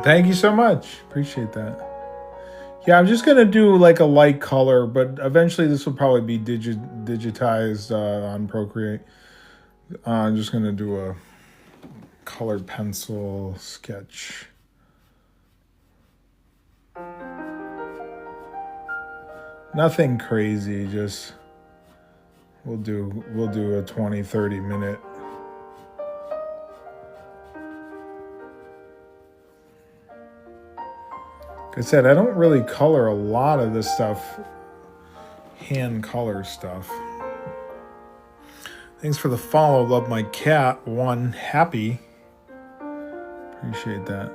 Thank you so much. Appreciate that. Yeah, I'm just gonna do like a light color, but eventually this will probably be digitized on Procreate. I'm just gonna do a colored pencil sketch. Nothing crazy, just we'll do a 20-30 minute. Like I said, I don't really color a lot of this stuff, hand color stuff. Thanks for the follow. Love my cat. One happy. Appreciate that.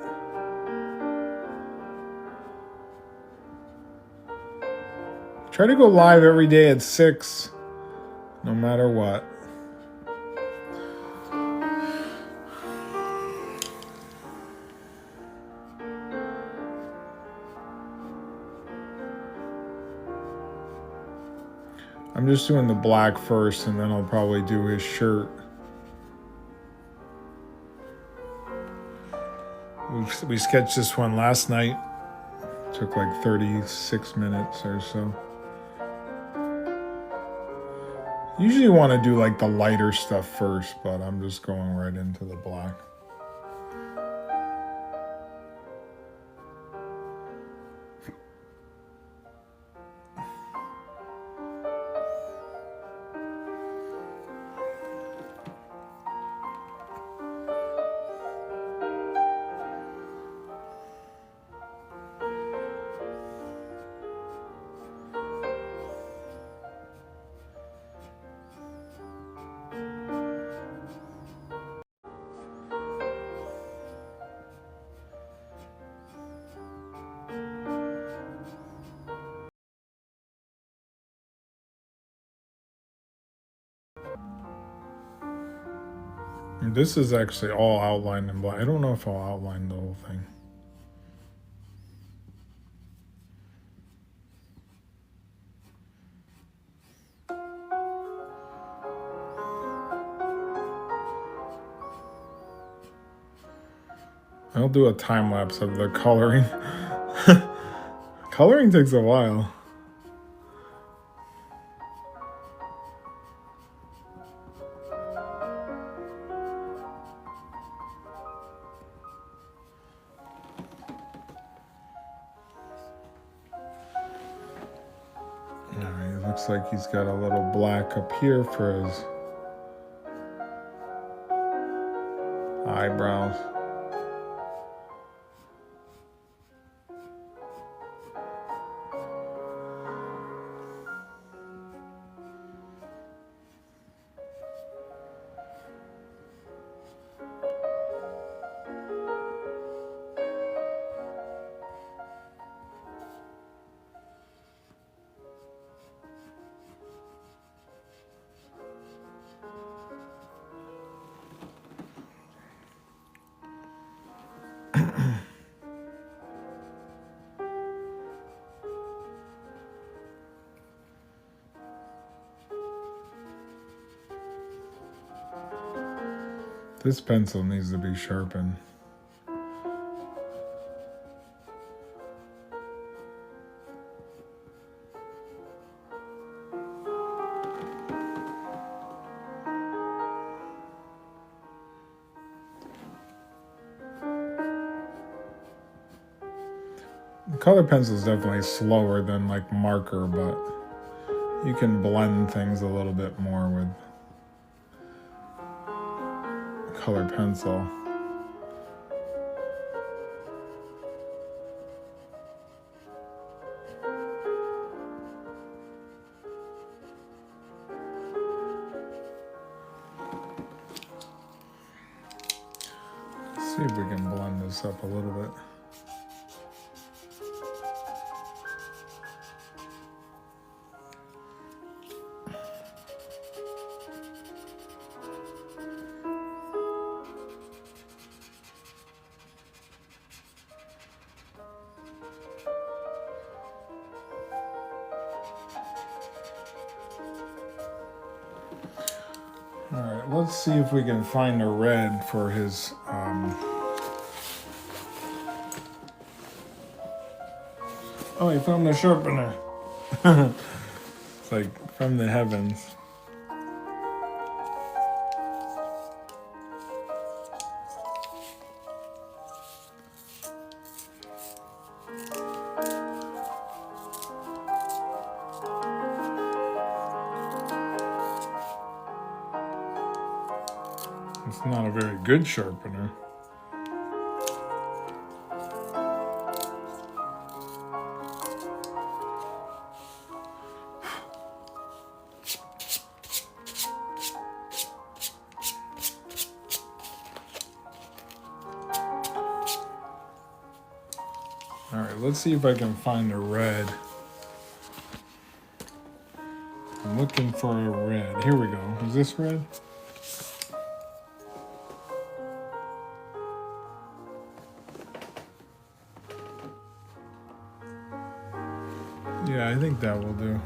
Try to go live every day at 6, no matter what. I'm just doing the black first, and then I'll probably do his shirt. We sketched this one last night. Took like 36 minutes or so. Usually you want to do like the lighter stuff first, but I'm just going right into the black. This is actually all outlined in black. I don't know if I'll outline the whole thing. I'll do a time lapse of the coloring. Coloring takes a while. Alright, looks like he's got a little black up here for his eyebrows. This pencil needs to be sharpened. The color pencil is definitely slower than like marker, but you can blend things a little bit more with color pencil. Let's see if we can blend this up a little bit. Alright, let's see if we can find a red for his Oh, I found the sharpener. It's like from the heavens. It's not a very good sharpener. All right, let's see if I can find a red. I'm looking for a red. Here we go. Is this red? Yeah, I think that will do.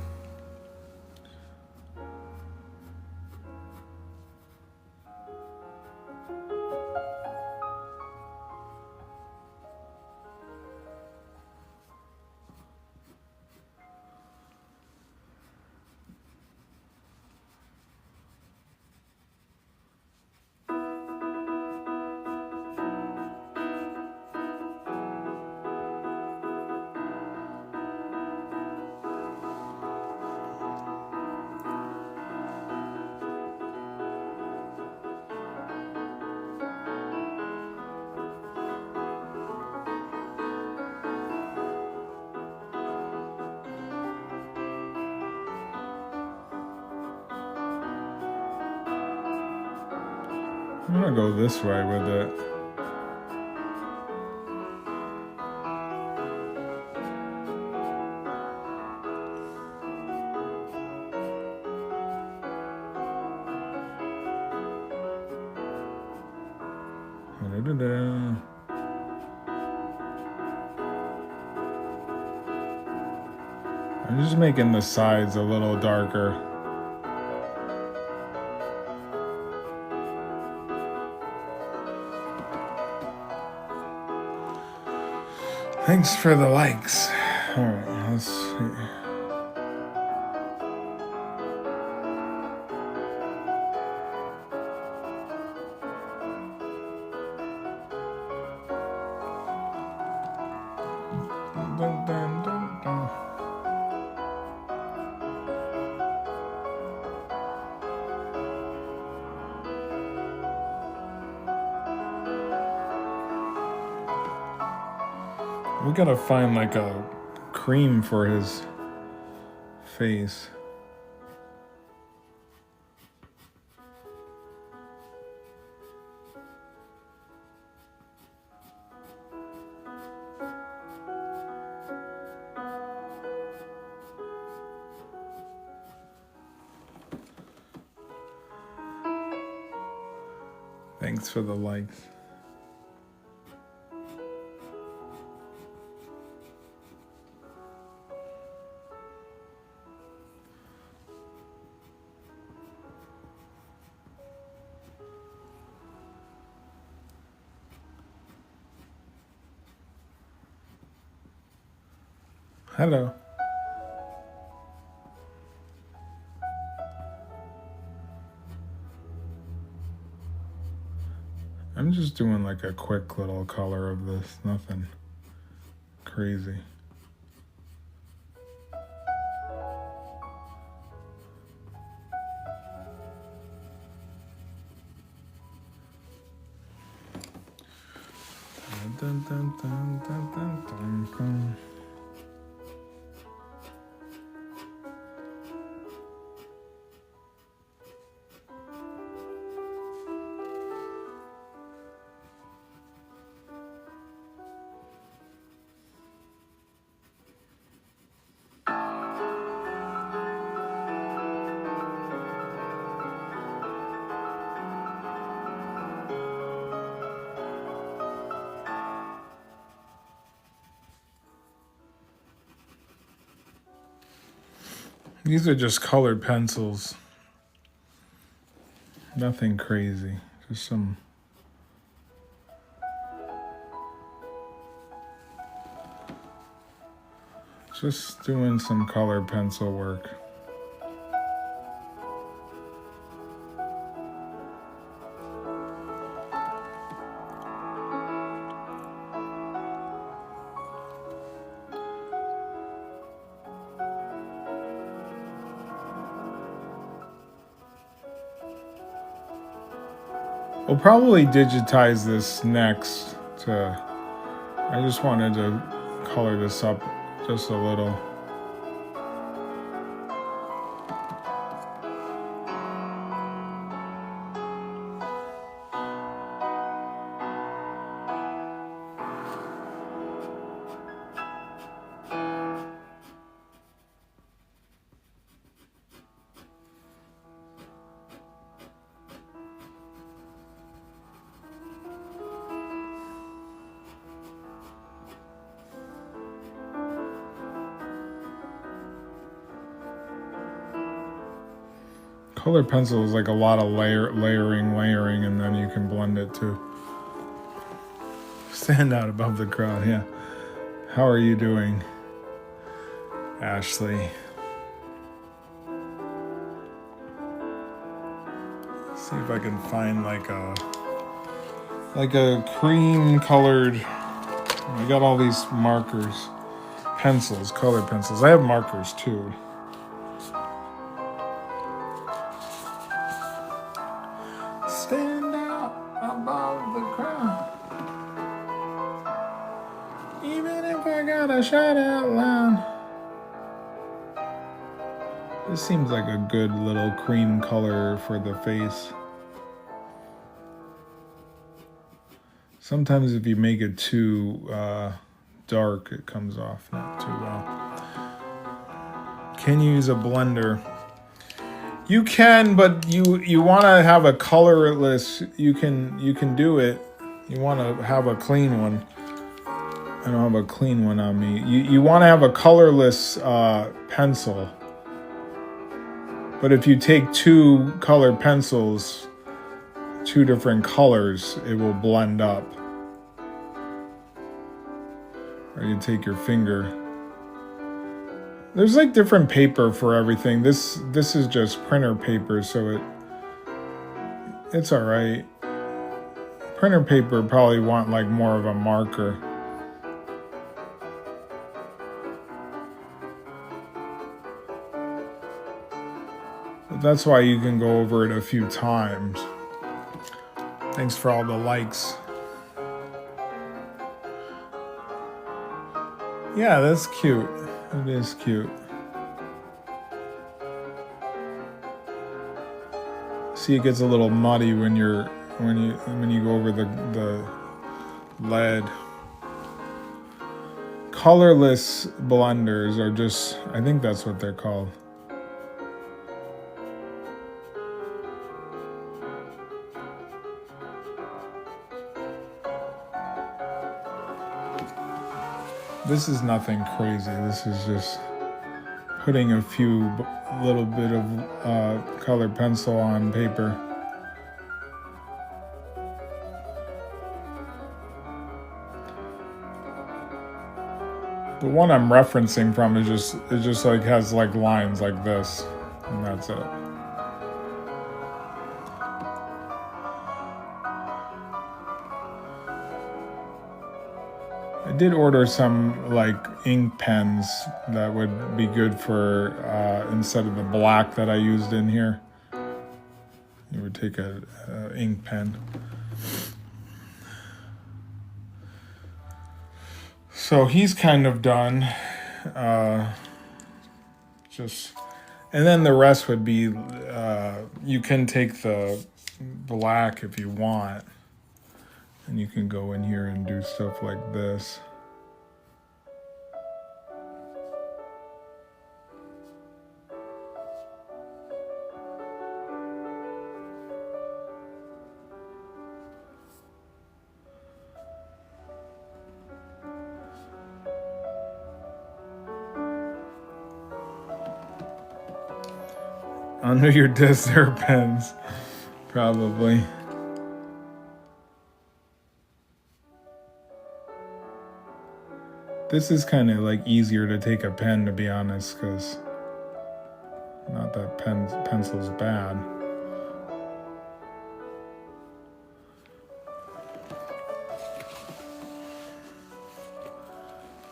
I'm gonna go this way with it. Da-da-da. I'm just making the sides a little darker. Thanks for the likes. All right, let's see. Dun, dun, dun, dun. We gotta find like a cream for his face. Thanks for the likes. Hello. I'm just doing like a quick little color of this, nothing crazy. Dun, dun, dun, dun, dun, dun, dun. These are just colored pencils. Nothing crazy. Just some. Just doing some color pencil work. We'll probably digitize this next I just wanted to color this up just a little. Color pencil is like a lot of layering, and then you can blend it too. Stand out above the crowd, yeah. How are you doing, Ashley? Let's see if I can find like a cream colored. I got all these markers, pencils, color pencils. I have markers too. Stand out above the crowd. Even if I gotta shout out loud. This seems like a good little cream color for the face. Sometimes if you make it too dark, it comes off not too well. Can you use a blender? You can, but you want to have a colorless. You can do it. You want to have a clean one. I don't have a clean one on me. You want to have a colorless pencil. But if you take two colored pencils, two different colors, it will blend up. Or you take your finger. There's like different paper for everything. This is just printer paper, so it's all right. Printer paper probably want like more of a marker. But that's why you can go over it a few times. Thanks for all the likes. Yeah, that's cute. It is cute. See, it gets a little muddy when you go over the lead. Colorless blenders are just, I think that's what they're called. This is nothing crazy. This is just putting a little bit of colored pencil on paper. The one I'm referencing from is just like has like lines like this, and that's it. I did order some like ink pens that would be good for instead of the black that I used in here. You would take a ink pen. So he's kind of done. And then the rest would be you can take the black if you want. And you can go in here and do stuff like this. Under your desk there are pens, probably. This is kind of like easier to take a pen, to be honest, because not that pencil's bad.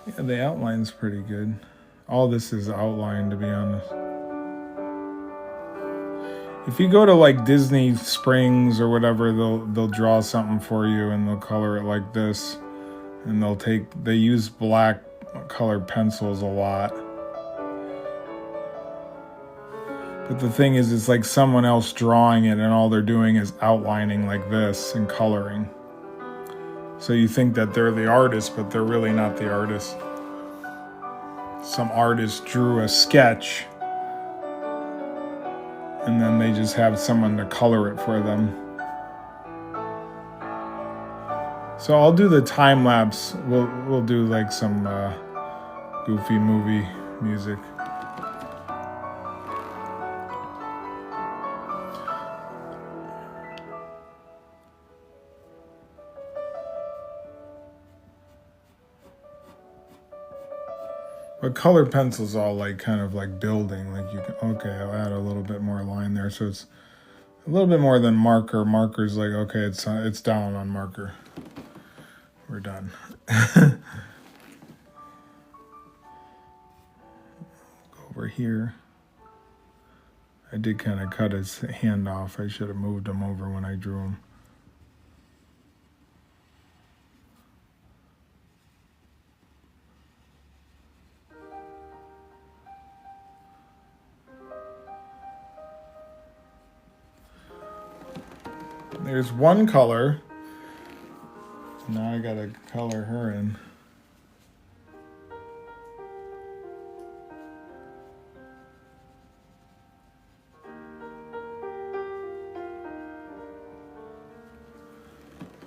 Yeah, the outline's pretty good. All this is outlined, to be honest. If you go to like Disney Springs or whatever, they'll draw something for you and they'll color it like this, and they use black colored pencils a lot. But the thing is, it's like someone else drawing it, and all they're doing is outlining like this and coloring. So you think that they're the artist, but they're really not the artist. Some artist drew a sketch, and then they just have someone to color it for them. So I'll do the time lapse. We'll do like some Goofy movie music. But colored pencils all like kind of like building. Like you can, okay, I'll add a little bit more line there, so it's a little bit more than marker. Marker's like, okay, it's down on marker. We're done. Go over here. I did kind of cut his hand off. I should have moved him over when I drew him. There's one color. Now I gotta color her in.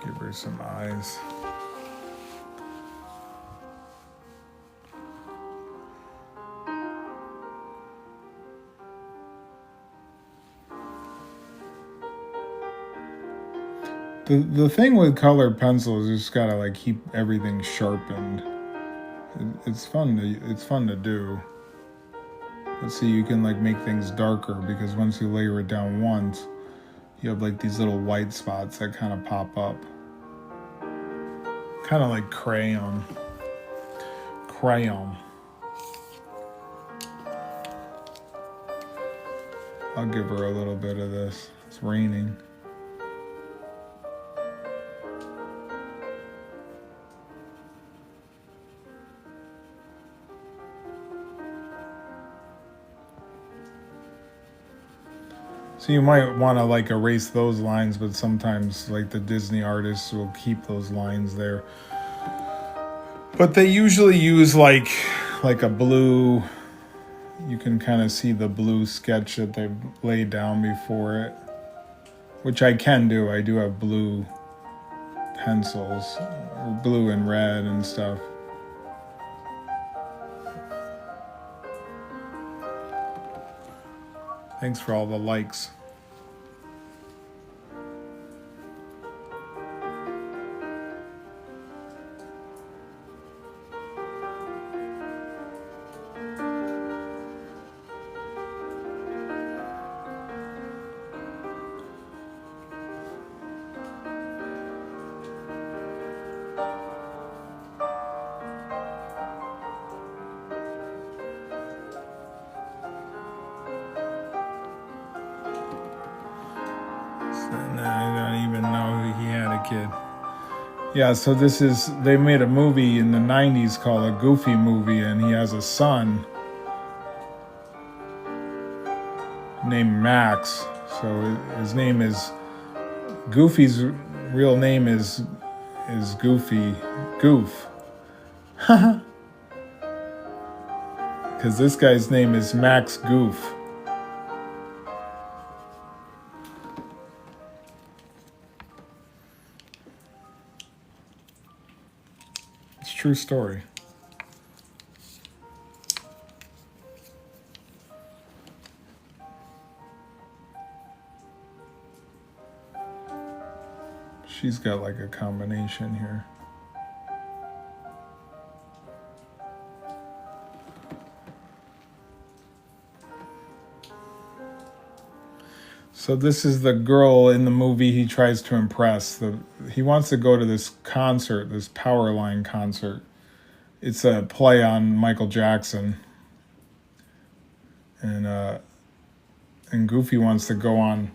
Give her some eyes. The thing with colored pencils is just gotta like keep everything sharpened. It's fun to do. Let's see, you can like make things darker because once you layer it down once, you have like these little white spots that kind of pop up. Kind of like crayon. I'll give her a little bit of this. It's raining. So you might want to like erase those lines, but sometimes like the Disney artists will keep those lines there. But they usually use like a blue, you can kind of see the blue sketch that they've laid down before it, which I can do. I do have blue pencils, blue and red and stuff. Thanks for all the likes. I don't even know he had a kid. Yeah, so they made a movie in the 90s called A Goofy Movie, and he has a son named Max. So his name is, Goofy's real name is Goofy, Goof. Because this guy's name is Max Goof. True story. She's got like a combination here. So this is the girl in the movie he tries to impress. He wants to go to this concert, this Powerline concert. It's a play on Michael Jackson. And Goofy wants to go on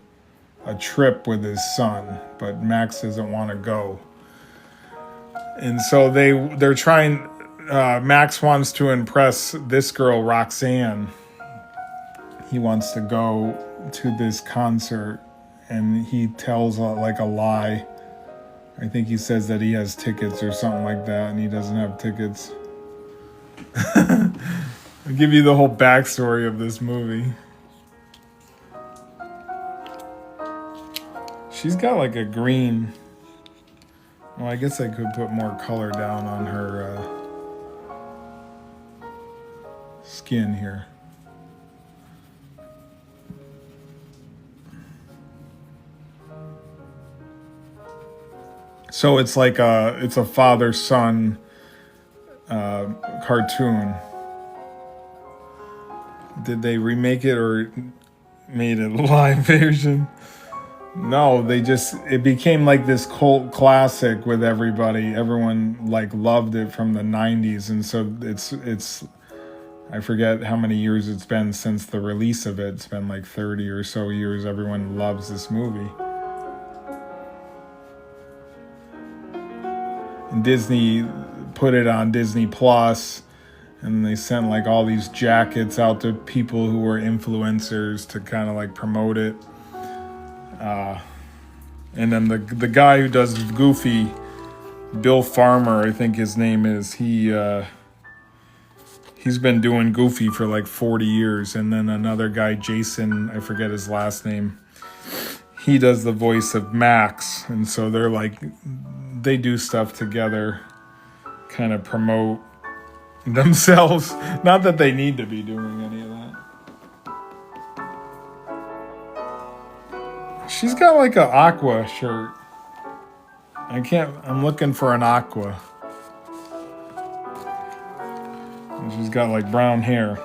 a trip with his son, but Max doesn't want to go. And so they're trying. Max wants to impress this girl, Roxanne. He wants to go to this concert, and he tells like a lie. I think he says that he has tickets or something like that, and he doesn't have tickets. I'll give you the whole backstory of this movie. She's got like a green. Well, I guess I could put more color down on her skin here. So it's like it's a father-son cartoon. Did they remake it or made it a live version? No, it became like this cult classic with everybody. Everyone like loved it from the 90s, and so it's I forget how many years it's been since the release of it. It's been like 30 or so years. Everyone loves this movie. And Disney put it on Disney Plus, and they sent like all these jackets out to people who were influencers to kind of like promote it. And then the guy who does Goofy, Bill Farmer, I think his name is, he's been doing Goofy for like 40 years. And then another guy, Jason, I forget his last name, he does the voice of Max. And so they're like, they do stuff together, kind of promote themselves. Not that they need to be doing any of that. She's got like an aqua shirt. I'm looking for an aqua. And she's got like brown hair.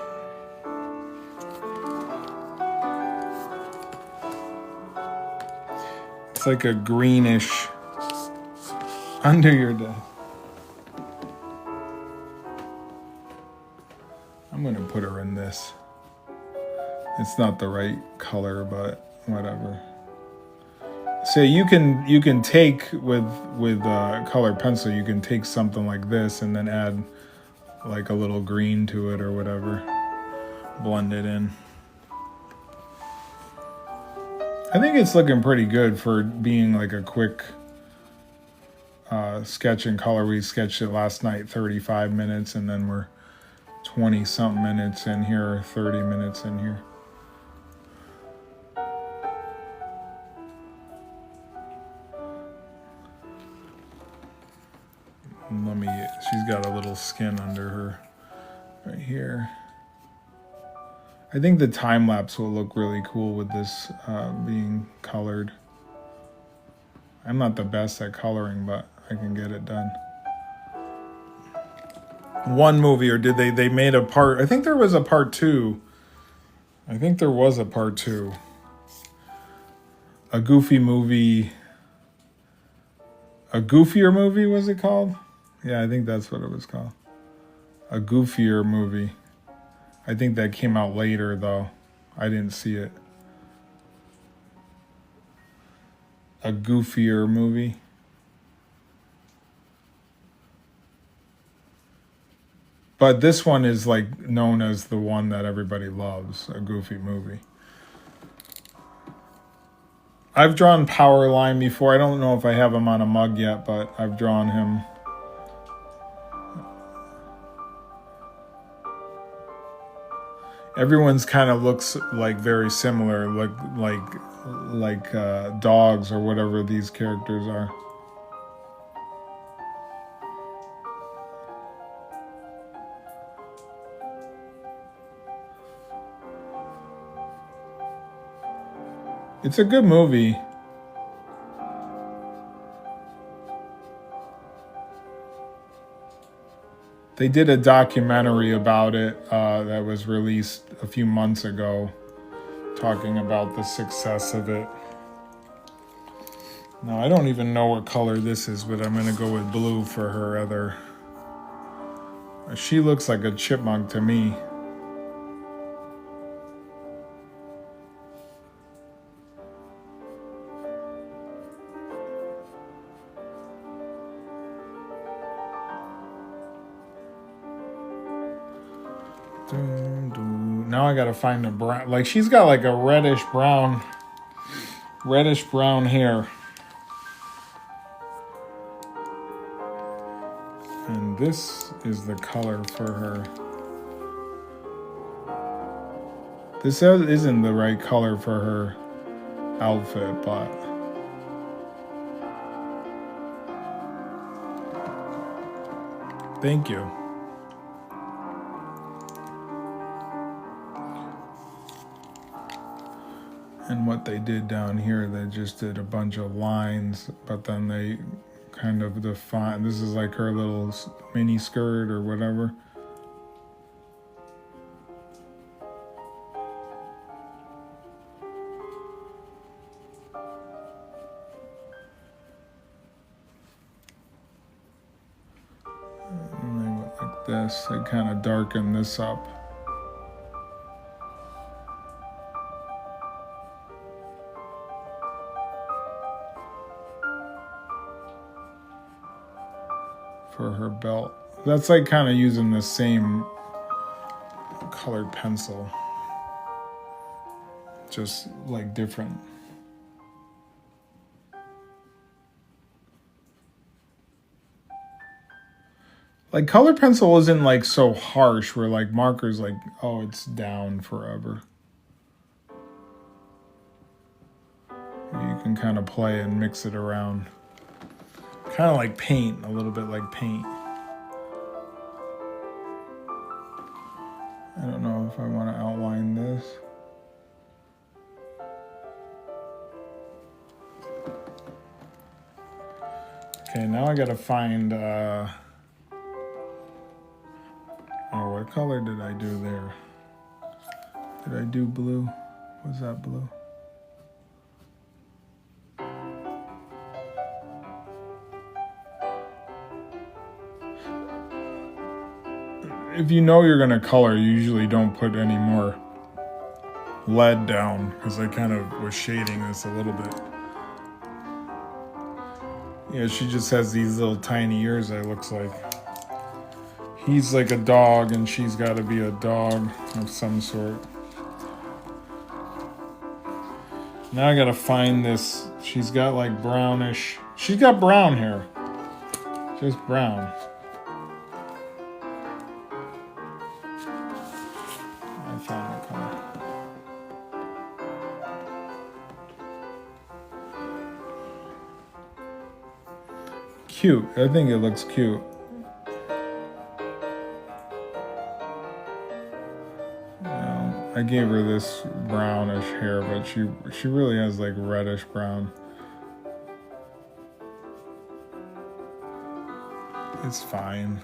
It's like a greenish under your desk. I'm gonna put her in this. It's not the right color, but whatever. So you can take with colored pencil, you can take something like this and then add like a little green to it or whatever. Blend it in. I think it's looking pretty good for being like a quick sketch in color. We sketched it last night, 35 minutes, and then we're 20 something minutes in here, 30 minutes in here. She's got a little skin under her right here. I think the time lapse will look really cool with this being colored. I'm not the best at coloring, but I can get it done. One movie, or did they made a part? I think there was a part 2. I think there was a part 2. A Goofy movie. A Goofier movie, was it called? Yeah, I think that's what it was called. A Goofier movie. I think that came out later, though. I didn't see it. A Goofier movie. But this one is like known as the one that everybody loves, a Goofy movie. I've drawn Powerline before. I don't know if I have him on a mug yet, but I've drawn him. Everyone's kind of looks like very similar, like dogs or whatever these characters are. It's a good movie. They did a documentary about it that was released a few months ago, talking about the success of it. Now, I don't even know what color this is, but I'm going to go with blue for her other. She looks like a chipmunk to me. Now I gotta find a brown. Like, she's got like a reddish brown hair. And this is the color for her. This isn't the right color for her outfit, but thank you. And what they did down here, they just did a bunch of lines, but then they kind of define. This is like her little mini skirt or whatever. And they went like this. They kind of darken this up. For her belt. That's like kind of using the same colored pencil, just like different. Like, color pencil isn't like so harsh where like markers like, oh, it's down forever. You can kind of play and mix it around. Kind of like paint, a little bit like paint. I don't know if I want to outline this. Okay, now I gotta find, oh, what color did I do there? Did I do blue? Was that blue? If you know you're gonna color, you usually don't put any more lead down, because I kind of was shading this a little bit. Yeah, she just has these little tiny ears, it looks like. He's like a dog, and she's got to be a dog of some sort. Now I gotta find this. She's got like brownish. She's got brown hair. Just brown. I found the color. Cute. I think it looks cute. I gave her this brownish hair, but she really has like reddish brown. It's fine.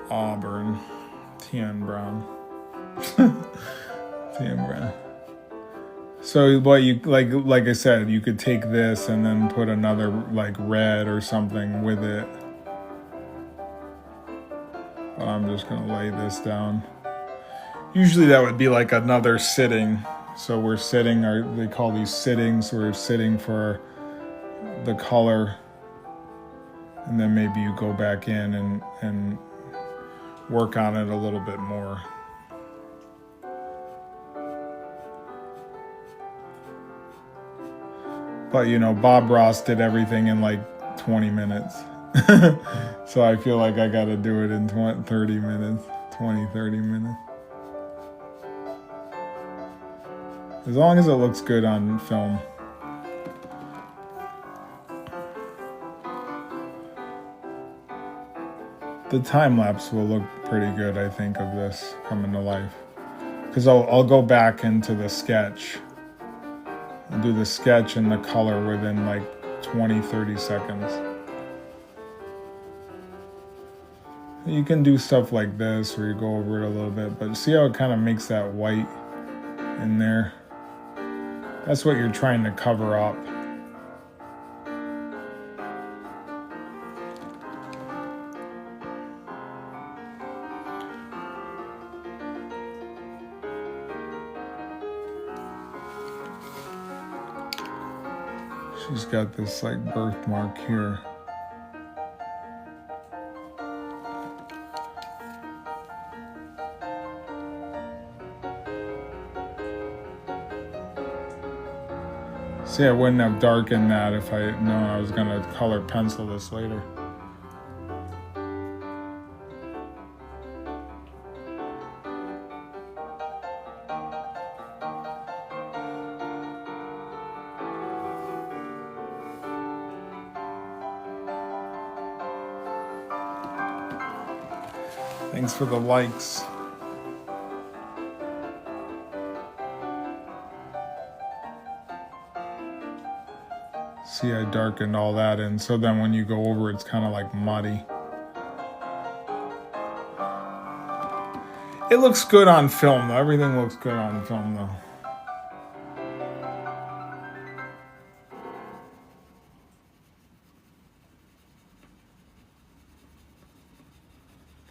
Auburn, tan brown. Tan brown. So what you like I said, you could take this and then put another like red or something with it. But I'm just gonna lay this down. Usually that would be like another sitting. So we're sitting, or they call these sittings. We're sitting for the color, and then maybe you go back in and work on it a little bit more. But you know, Bob Ross did everything in like 20 minutes. So I feel like I gotta do it in 30 minutes, 30 minutes. As long as it looks good on film. The time lapse will look pretty good, I think, of this coming to life. Because I'll go back into the sketch I'll do the sketch and the color within like 20-30 seconds. You can do stuff like this where you go over it a little bit, but see how it kind of makes that white in there? That's what you're trying to cover up. She's got this like birthmark here. See, I wouldn't have darkened that if I had known I was going to color pencil this later. Thanks for the likes. See, I darkened all that in, so then when you go over, it's kind of like muddy. It looks good on film, though. Everything looks good on film, though.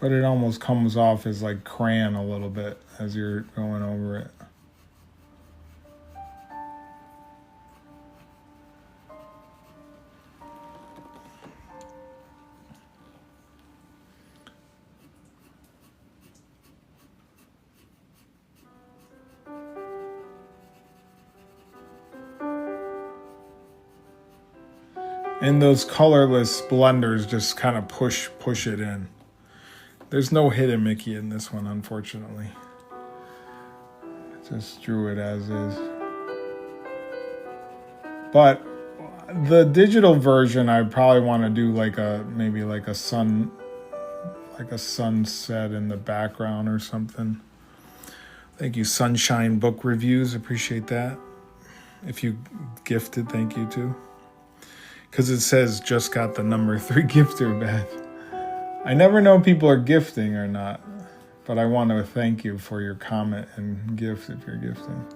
But it almost comes off as like crayon a little bit as you're going over it. And those colorless blenders just kind of push it in. There's no hidden Mickey in this one, unfortunately. Just drew it as is. But the digital version, I probably want to do like maybe like a sunset in the background or something. Thank you, Sunshine Book Reviews. Appreciate that. If you gifted, thank you too. Because it says just got the number 3 gifter badge. I never know if people are gifting or not, but I want to thank you for your comment and gift if you're gifting.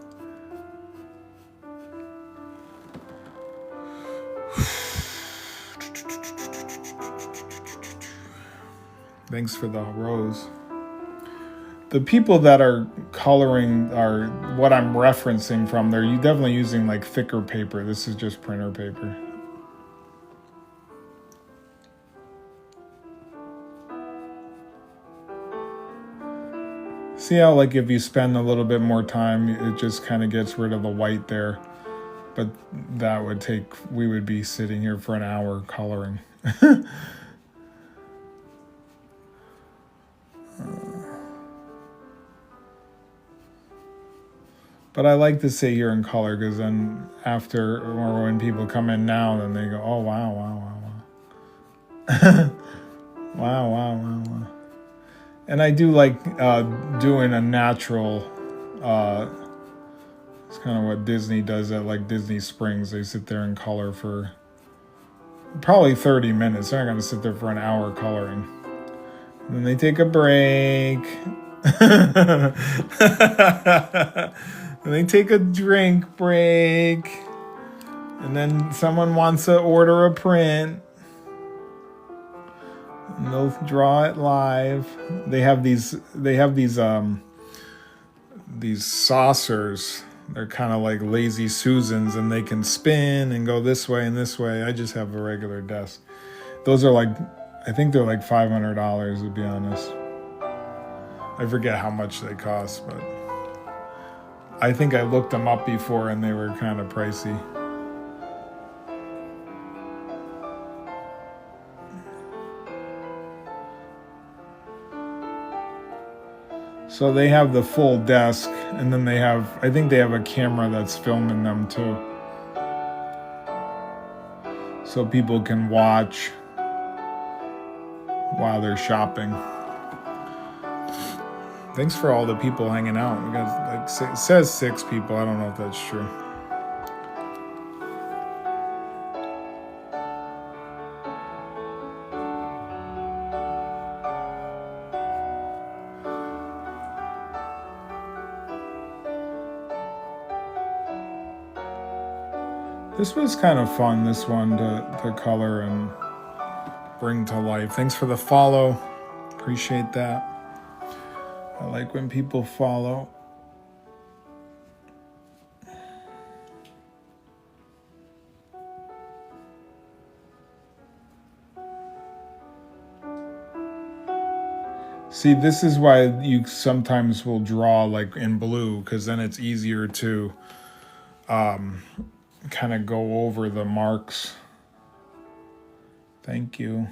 Thanks for the rose. The people that are coloring are what I'm referencing from. They're definitely using like thicker paper. This is just printer paper. See how like if you spend a little bit more time, it just kind of gets rid of the white there. But that would take, we would be sitting here for an hour coloring. But I like to sit here in color because then after, or when people come in now, then they go, oh, wow, wow, wow, wow. Wow, wow, wow, wow. And I do like doing a natural, it's kind of what Disney does at like Disney Springs. They sit there and color for probably 30 minutes. They're not going to sit there for an hour coloring. And then they take a break. And they take a drink break. And then someone wants to order a print. And they'll draw it live. They have these saucers. They're kind of like lazy Susans, and they can spin and go this way and this way. I just have a regular desk. Those are like, I think they're like $500 to be honest. I forget how much they cost, but I think I looked them up before and they were kind of pricey. So they have the full desk, and then they have, I think they have a camera that's filming them too. So people can watch while they're shopping. Thanks for all the people hanging out. We got like it says 6 people. I don't know if that's true. This was kind of fun, this one, to color and bring to life. Thanks for the follow. Appreciate that. I like when people follow. See, this is why you sometimes will draw like in blue, because then it's easier to kind of go over the marks. Thank you.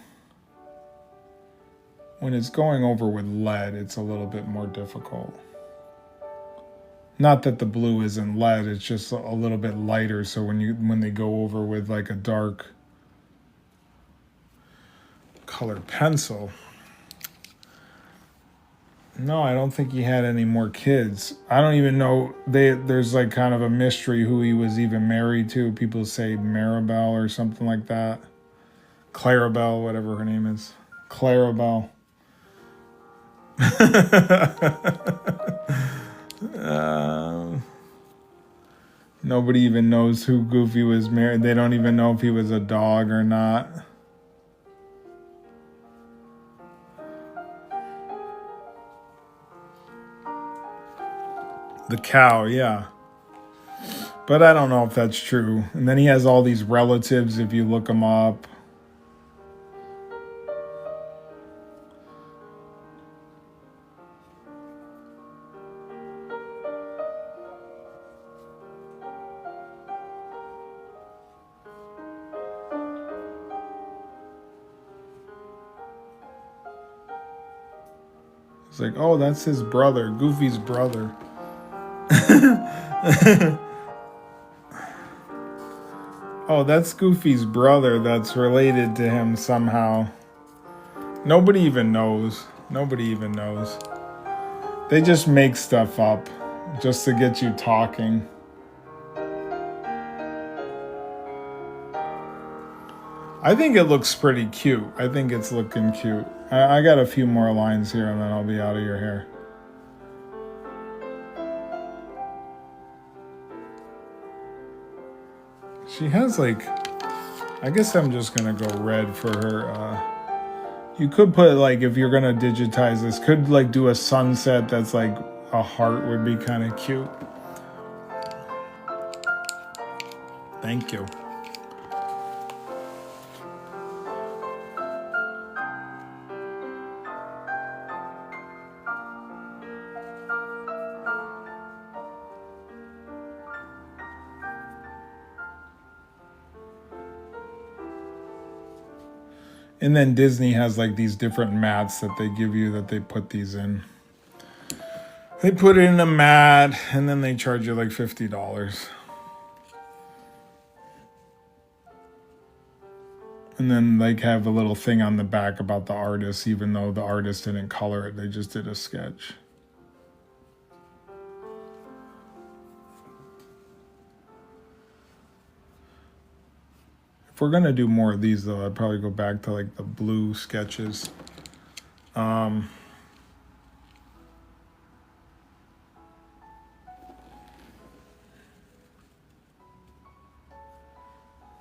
When it's going over with lead, it's a little bit more difficult. Not that the blue isn't lead, it's just a little bit lighter, so when they go over with like a dark colored pencil. No, I don't think he had any more kids. I don't even know. There's like kind of a mystery who he was even married to. People say Maribel or something like that. Clarabelle, whatever her name is. Clarabelle. Nobody even knows who Goofy was married. They don't even know if he was a dog or not. The cow, yeah. But I don't know if that's true. And then he has all these relatives if you look them up. It's like, oh, that's his brother, Goofy's brother. Oh, that's Goofy's brother that's related to him somehow. Nobody even knows. Nobody even knows. They just make stuff up just to get you talking. I think it looks pretty cute. I think it's looking cute. I got a few more lines here and then I'll be out of your hair. She has like, I guess I'm just gonna go red for her. You could put like, if you're gonna digitize this, could like do a sunset that's like a heart would be kind of cute. Thank you. And then Disney has like these different mats that they give you that they put these in. They put it in a mat and then they charge you like $50. And then like have a little thing on the back about the artist, even though the artist didn't color it, they just did a sketch. If we're gonna do more of these though, I'd probably go back to like the blue sketches. I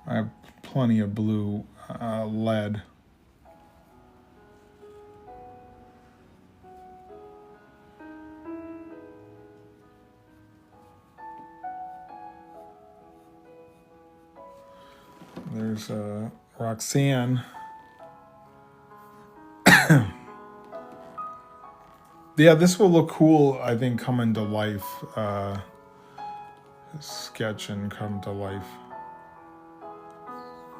have plenty of blue lead. There's Roxanne. Yeah, this will look cool, I think, coming to life. Sketch and come to life.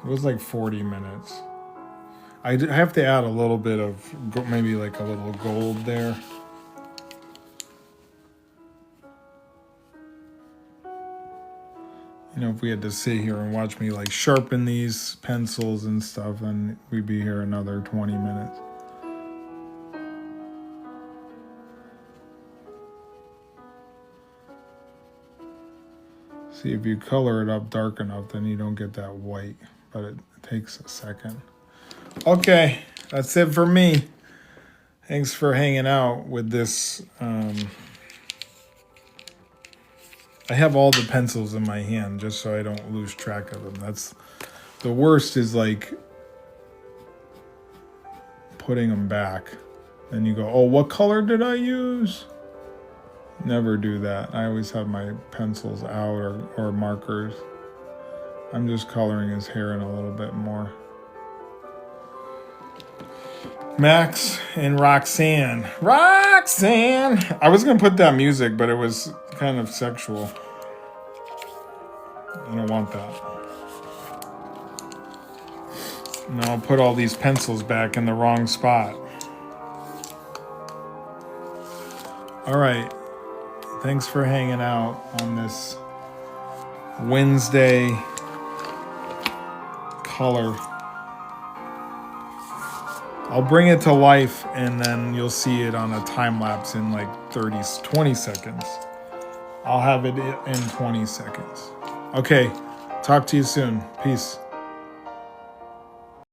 It was like 40 minutes. I have to add a little bit of, maybe like a little gold there. You know, if we had to sit here and watch me like sharpen these pencils and stuff, then we'd be here another 20 minutes. See, if you color it up dark enough, then you don't get that white, but it takes a second. Okay, that's it for me. Thanks for hanging out with this I have all the pencils in my hand just so I don't lose track of them. That's the worst, is like putting them back. Then you go, oh, what color did I use? Never do that. I always have my pencils out or markers. I'm just coloring his hair in a little bit more. Max and Roxanne. Roxanne! I was going to put that music, but it was kind of sexual. I don't want that. Now I'll put all these pencils back in the wrong spot. All right. Thanks for hanging out on this Wednesday color. I'll bring it to life and then you'll see it on a time lapse in like 20 seconds. I'll have it in 20 seconds. Okay, talk to you soon. Peace.